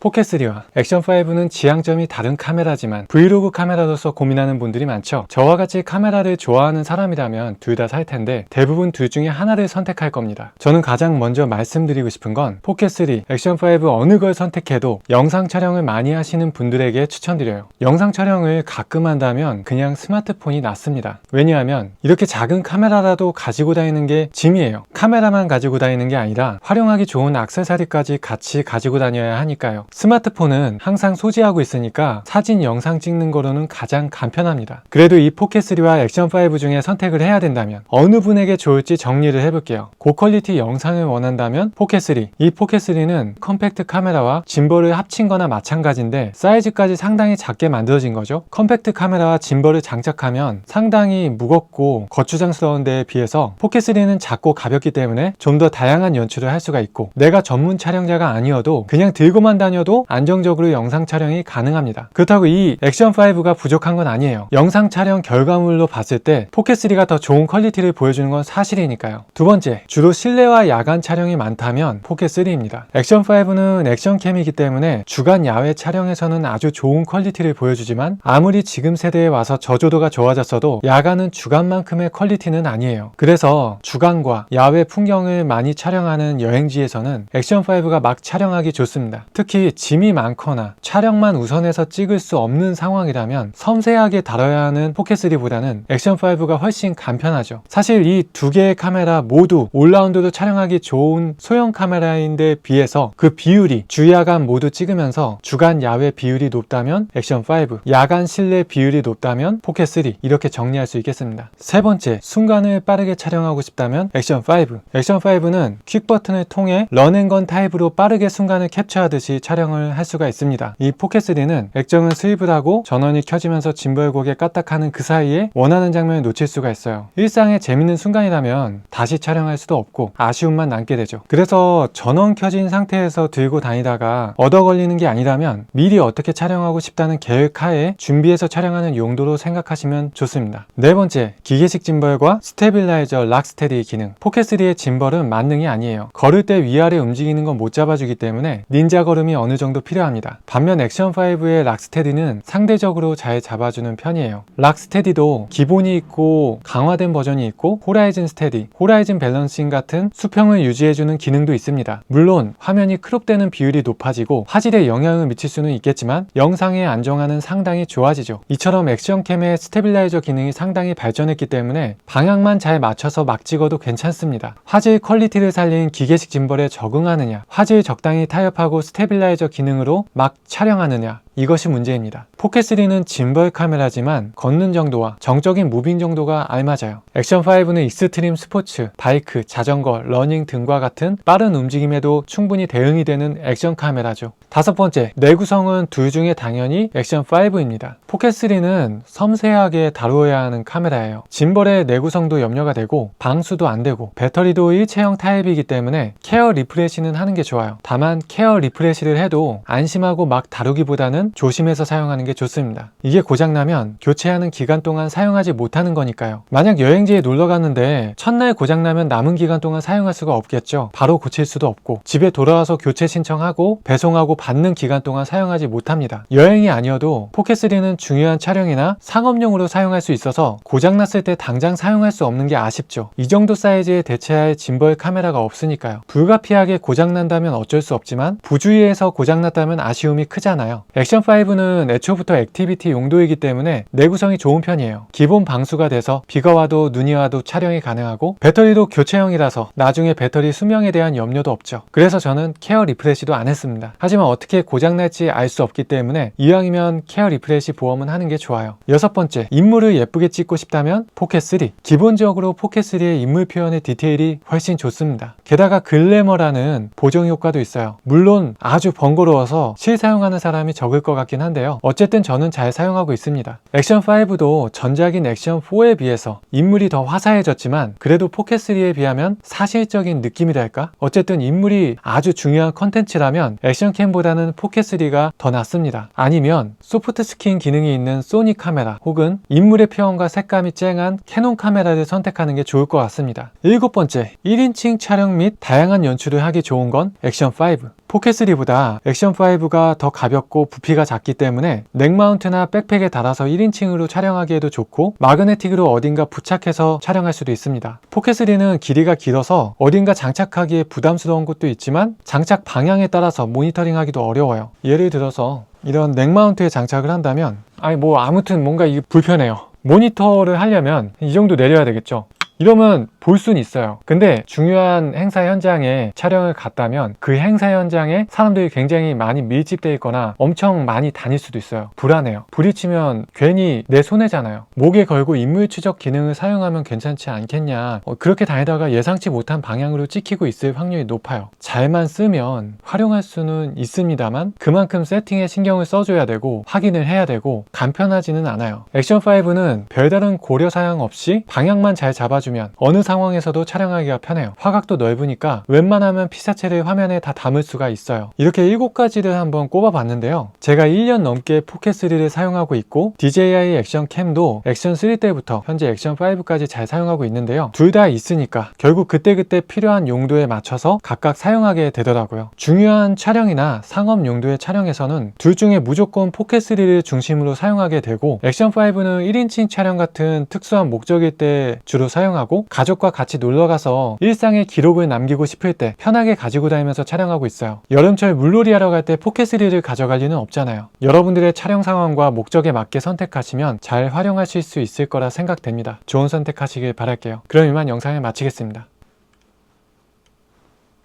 포켓3와 액션5는 지향점이 다른 카메라지만 브이로그 카메라로서 고민하는 분들이 많죠. 저와 같이 카메라를 좋아하는 사람이라면 둘 다 살 텐데 대부분 둘 중에 하나를 선택할 겁니다. 저는 가장 먼저 말씀드리고 싶은 건 포켓3, 액션5 어느 걸 선택해도 영상 촬영을 많이 하시는 분들에게 추천드려요. 영상 촬영을 가끔 한다면 그냥 스마트폰이 낫습니다. 왜냐하면 이렇게 작은 카메라라도 가지고 다니는 게 짐이에요. 카메라만 가지고 다니는 게 아니라 활용하기 좋은 액세서리까지 같이 가지고 다녀야 하니까요. 스마트폰은 항상 소지하고 있으니까 사진, 영상 찍는 거로는 가장 간편합니다. 그래도 이 포켓3와 액션5 중에 선택을 해야 된다면 어느 분에게 좋을지 정리를 해볼게요. 고퀄리티 영상을 원한다면 포켓3. 이 포켓3는 컴팩트 카메라와 짐벌을 합친 거나 마찬가지인데 사이즈까지 상당히 작게 만들어진 거죠. 컴팩트 카메라와 짐벌을 장착하면 상당히 무겁고 거추장스러운 데에 비해서 포켓3는 작고 가볍기 때문에 좀 더 다양한 연출을 할 수가 있고, 내가 전문 촬영자가 아니어도 그냥 들고만 다녀도 안정적으로 영상 촬영이 가능합니다. 그렇다고 이 액션5가 부족한 건 아니에요. 영상 촬영 결과물로 봤을 때 포켓3가 더 좋은 퀄리티를 보여주는 건 사실이니까요. 두 번째, 주로 실내와 야간 촬영이 많다면 포켓3입니다. 액션5는 액션캠이기 때문에 주간 야외 촬영에서는 아주 좋은 퀄리티를 보여주지만 아무리 지금 세대에 와서 저조도가 좋아졌어도 야간은 주간만큼의 퀄리티는 아니에요. 그래서 주간과 야외 풍경을 많이 촬영하는 여행지에서는 액션5가 막 촬영하기 좋습니다. 특히 짐이 많거나 촬영만 우선해서 찍을 수 없는 상황이라면 섬세하게 다뤄야 하는 포켓3보다는 액션5가 훨씬 간편하죠. 사실 이 두 개의 카메라 모두 올라운드로 촬영하기 좋은 소형 카메라인데 비해서 그 비율이 주야간 모두 찍으면서 주간 야외 비율이 높다면 액션5, 야간 실내 비율이 높다면 포켓3, 이렇게 정리할 수 있겠습니다. 세 번째, 순간을 빠르게 촬영하고 싶다면 액션5. 액션5는 퀵 버튼을 통해 런앤건 타입으로 빠르게 순간을 캡처하듯이 촬영을 할 수가 있습니다. 이 포켓3는 액정을 스윕을 하고 전원이 켜지면서 짐벌 고개 까딱하는 그 사이에 원하는 장면을 놓칠 수가 있어요. 일상에 재밌는 순간이라면 다시 촬영할 수도 없고 아쉬움만 남게 되죠. 그래서 전원 켜진 상태에서 들고 다니다가 얻어 걸리는 게 아니라면 미리 어떻게 촬영하고 싶다는 계획 하에 준비해서 촬영하는 용도로 생각하시면 좋습니다. 네 번째, 기계식 짐벌과 스테빌라이저 락스테디 기능. 포켓3의 짐벌은 만능이 아니에요. 걸을 때 위아래 움직이는 건 못 잡아주기 때문에 닌자 걸음이 어느 정도 필요합니다. 반면 액션5의 락스테디는 상대적으로 잘 잡아주는 편이에요. 락스테디도 기본이 있고 강화된 버전이 있고 호라이즌 스테디, 호라이즌 밸런싱 같은 수평을 유지해주는 기능도 있습니다. 물론 화면이 크롭되는 비율이 높아지고 화질에 영향을 미칠 수는 있겠지만 영상의 안정화는 상당히 좋아지죠. 이처럼 액션캠의 스테빌라이저 기능이 상당히 발전했기 때문에 방향만 잘 맞춰서 막 찍어도 괜찮습니다. 화질 퀄리티를 살린 기계식 짐벌에 적응하느냐, 화질 적당히 타협하고 스테빌라이저 기능으로 막 촬영하느냐, 이것이 문제입니다. 포켓3는 짐벌 카메라지만 걷는 정도와 정적인 무빙 정도가 알맞아요. 액션5는 익스트림 스포츠, 바이크, 자전거, 러닝 등과 같은 빠른 움직임에도 충분히 대응이 되는 액션 카메라죠. 다섯 번째, 내구성은 둘 중에 당연히 액션5입니다. 포켓3는 섬세하게 다루어야 하는 카메라예요. 짐벌의 내구성도 염려가 되고 방수도 안 되고 배터리도 일체형 타입이기 때문에 케어 리프레시는 하는 게 좋아요. 다만 케어 리프레시를 해도 안심하고 막 다루기보다는 조심해서 사용하는 게 좋습니다. 이게 고장나면 교체하는 기간 동안 사용하지 못하는 거니까요. 만약 여행지에 놀러 갔는데 첫날 고장나면 남은 기간 동안 사용할 수가 없겠죠. 바로 고칠 수도 없고 집에 돌아와서 교체 신청하고 배송하고 받는 기간 동안 사용하지 못합니다. 여행이 아니어도 포켓3는 중요한 촬영이나 상업용으로 사용할 수 있어서 고장났을 때 당장 사용할 수 없는 게 아쉽죠. 이 정도 사이즈에 대체할 짐벌 카메라가 없으니까요. 불가피하게 고장난다면 어쩔 수 없지만 부주의해서 고장났다면 아쉬움이 크잖아요. 액션5는 애초부터 액티비티 용도이기 때문에 내구성이 좋은 편이에요. 기본 방수가 돼서 비가 와도 눈이 와도 촬영이 가능하고 배터리도 교체형이라서 나중에 배터리 수명에 대한 염려도 없죠. 그래서 저는 케어 리프레시도 안 했습니다. 하지만 어떻게 고장날지 알 수 없기 때문에 이왕이면 케어 리프레시 보험은 하는 게 좋아요. 여섯 번째, 인물을 예쁘게 찍고 싶다면 포켓3. 기본적으로 포켓3의 인물 표현의 디테일이 훨씬 좋습니다. 게다가 글래머라는 보정 효과도 있어요. 물론 아주 번거로워서 실사용하는 사람이 적을 적을 것 같긴 한데요. 어쨌든 저는 잘 사용하고 있습니다. 액션5도 전작인 액션4에 비해서 인물이 더 화사해졌지만 그래도 포켓3에 비하면 사실적인 느낌이랄까? 어쨌든 인물이 아주 중요한 컨텐츠라면 액션캠보다는 포켓3가 더 낫습니다. 아니면 소프트 스킨 기능이 있는 소니 카메라 혹은 인물의 표현과 색감이 쨍한 캐논 카메라를 선택하는 게 좋을 것 같습니다. 7번째, 1인칭 촬영 및 다양한 연출을 하기 좋은 건 액션5. 포켓3보다 액션5가 더 가볍고 부피가 작기 때문에 넥마운트나 백팩에 달아서 1인칭으로 촬영하기에도 좋고 마그네틱으로 어딘가 부착해서 촬영할 수도 있습니다. 포켓3는 길이가 길어서 어딘가 장착하기에 부담스러운 곳도 있지만 장착 방향에 따라서 모니터링하기도 어려워요. 예를 들어서 이런 넥마운트에 장착을 한다면 아무튼 뭔가 이게 불편해요. 모니터를 하려면 이 정도 내려야 되겠죠. 이러면 볼 수는 있어요. 근데 중요한 행사 현장에 촬영을 갔다면 그 행사 현장에 사람들이 굉장히 많이 밀집되어 있거나 엄청 많이 다닐 수도 있어요. 불안해요. 부딪히면 괜히 내 손해잖아요. 목에 걸고 인물 추적 기능을 사용하면 괜찮지 않겠냐. 그렇게 다니다가 예상치 못한 방향으로 찍히고 있을 확률이 높아요. 잘만 쓰면 활용할 수는 있습니다만 그만큼 세팅에 신경을 써줘야 되고 확인을 해야 되고 간편하지는 않아요. 액션5는 별다른 고려사항 없이 방향만 잘 잡아주면 어느 상황에서도 촬영하기가 편해요. 화각도 넓으니까 웬만하면 피사체를 화면에 다 담을 수가 있어요. 이렇게 7가지를 한번 꼽아봤는데요. 제가 1년 넘게 포켓3를 사용하고 있고 DJI 액션캠도 액션3 때부터 현재 액션5까지 잘 사용하고 있는데요. 둘 다 있으니까 결국 그때그때 필요한 용도에 맞춰서 각각 사용하게 되더라고요. 중요한 촬영이나 상업 용도의 촬영에서는 둘 중에 무조건 포켓3를 중심으로 사용하게 되고 액션5는 1인칭 촬영 같은 특수한 목적일 때 주로 사용하고 가족과 같이 놀러가서 일상의 기록을 남기고 싶을 때 편하게 가지고 다니면서 촬영하고 있어요. 여름철 물놀이 하러 갈 때 포켓3를 가져갈 리는 없잖아요. 여러분들의 촬영 상황과 목적에 맞게 선택하시면 잘 활용하실 수 있을 거라 생각됩니다. 좋은 선택하시길 바랄게요. 그럼 이만 영상을 마치겠습니다.